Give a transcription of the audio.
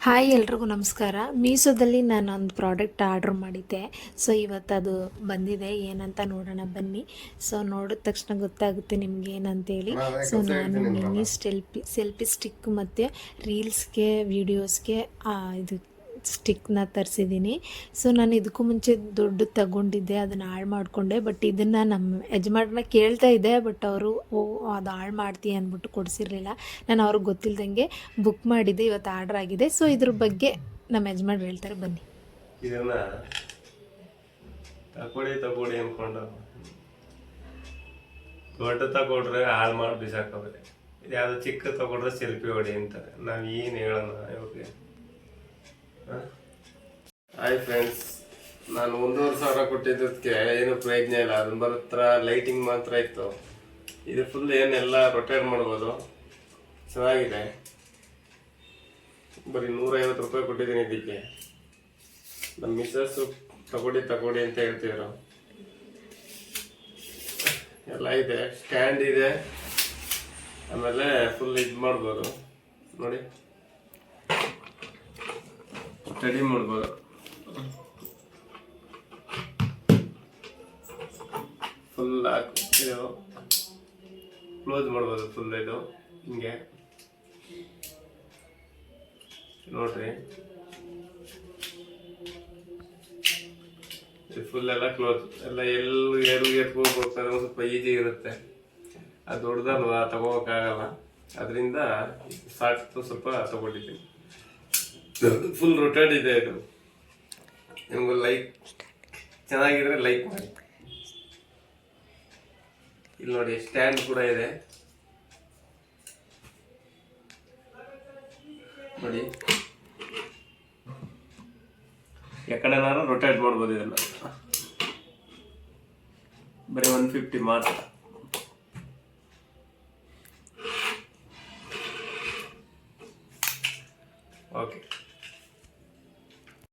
Hi ಎಲ್ರಿಗೂ ನಮಸ್ಕಾರ. ಮೀಶೋದಲ್ಲಿ ನಾನು ಒಂದು ಪ್ರಾಡಕ್ಟ್ ಆರ್ಡ್ರ್ ಮಾಡಿದ್ದೆ. ಸೊ ಇವತ್ತು ಅದು ಬಂದಿದೆ, ಏನಂತ ನೋಡೋಣ ಬನ್ನಿ. ಸೊ ನೋಡಿದ ತಕ್ಷಣ ಗೊತ್ತಾಗುತ್ತೆ ನಿಮ್ಗೆ ಏನಂತೇಳಿ. ಸೊ ನಾನು ಮಿನಿ ಸೆಲ್ಫಿ ಸ್ಟಿಕ್ ಮತ್ತು ರೀಲ್ಸ್ಗೆ ವೀಡಿಯೋಸ್ಗೆ ಇದು ಸ್ಟಿಕ್ನ ತರಿಸಿದ್ದೀನಿ. ಸೊ ನಾನು ಇದಕ್ಕೂ ಮುಂಚೆ ದುಡ್ಡು ತಗೊಂಡಿದ್ದೆ, ಅದನ್ನು ಹಾಳು ಮಾಡಿಕೊಂಡೆ. ಬಟ್ ಇದನ್ನು ನಮ್ಮ ಯಜಮಾನ್ರನ್ನ ಕೇಳ್ತಾ ಇದ್ದೆ, ಬಟ್ ಅವರು ಅದು ಹಾಳು ಮಾಡ್ತೀಯ ಅಂದ್ಬಿಟ್ಟು ಕೊಡಿಸಿರ್ಲಿಲ್ಲ. ನಾನು ಅವ್ರಿಗೆ ಗೊತ್ತಿಲ್ದಂಗೆ ಬುಕ್ ಮಾಡಿದ್ದೆ, ಇವತ್ತು ಆರ್ಡ್ರ್ ಆಗಿದೆ. ಸೊ ಇದ್ರ ಬಗ್ಗೆ ನಮ್ಮ ಯಜಮಾನ್ರು ಹೇಳ್ತಾರೆ, ಬನ್ನಿ. ಇದನ್ನ ತಗೊಳ್ಳಿ ಅಂದ್ಕೊಂಡು ದೊಡ್ಡ ತಗೊಂಡ್ರೆ ಹಾಳು ಮಾಡಿ ಬಿಸಾಕೋದ್ರೆ, ಇದು ಯಾವ್ದು ಚಿಕ್ಕ ತಗೊಂಡ್ರೆ ಸೆಲ್ಫಿ ಹೊಡಿ ಅಂತಾರೆ. ನಾವು ಏನು ಹೇಳೋಣ ಇವ್ರಿಗೆ? ಹಾಯ್ ಫ್ರೆಂಡ್ಸ್, ನಾನು 1,500 ಕೊಟ್ಟಿದ್ದಕ್ಕೆ ಏನು ಪ್ರಯೋಜನ ಇಲ್ಲ. ಅದನ್ನ ಬರತ್ರ ಲೈಟಿಂಗ್ ಮಾತ್ರ ಇತ್ತು. ಇದು ಫುಲ್ ಏನೆಲ್ಲ ರೊಟೇಟ್ ಮಾಡ್ಬೋದು, ಚೆನ್ನಾಗಿದೆ. ಬರೀ 150 ರೂಪಾಯಿ ಕೊಟ್ಟಿದ್ದೀನಿ ಇದಕ್ಕೆ. ನಮ್ಮ ಮಿಸ್ಸಸ್ಸು ತಗೊಳ್ಳಿ ಅಂತ ಹೇಳ್ತಿದ್ರು. ಎಲ್ಲ ಇದೆ, ಸ್ಟ್ಯಾಂಡ್ ಇದೆ, ಆಮೇಲೆ ಫುಲ್ ಇದು ಮಾಡ್ಬೋದು ನೋಡಿ, ಸ್ಟಡಿ ಮಾಡ್ಬೋದು. ಫುಲ್ ಇದು ಕ್ಲೋಸ್ ಮಾಡ್ಬೋದು, ಫುಲ್ ಇದು ಹಿಂಗೆ ನೋಡ್ರಿ. ಫುಲ್ ಎಲ್ಲ ಕ್ಲೋಸ್, ಎಲ್ಲ ಎಲ್ಲಿ ಹೋಗ್ಬೇಕಾದ್ರೆ ಒಂದು ಸ್ವಲ್ಪ ಈಜಿ ಇರುತ್ತೆ. ಅದು ದೊಡ್ಡದಲ್ವಾ, ತಗೋಬೇಕಾಗಲ್ಲ. ಅದರಿಂದ ಸಾಕು ಸ್ವಲ್ಪ ತಗೊಂಡಿದ್ದೀನಿ. ಫುಲ್ ರೊಟೇಟ್ ಇದೆ ಇದು. ನಿಮ್ಗೆ ಲೈಕ್ ಚೆನ್ನಾಗಿದ್ರೆ ಲೈಕ್ ಮಾಡಿ. ಇಲ್ಲಿ ನೋಡಿ, ಸ್ಟ್ಯಾಂಡ್ ಕೂಡ ಇದೆ ನೋಡಿ. ಯಾಕಡೆನಾರು ರೊಟೇಟ್ ಮಾಡ್ಬೋದು ಇದನ್ನ. ಬರೀ 150 ಮಾತ್ರ. ಓಕೆ.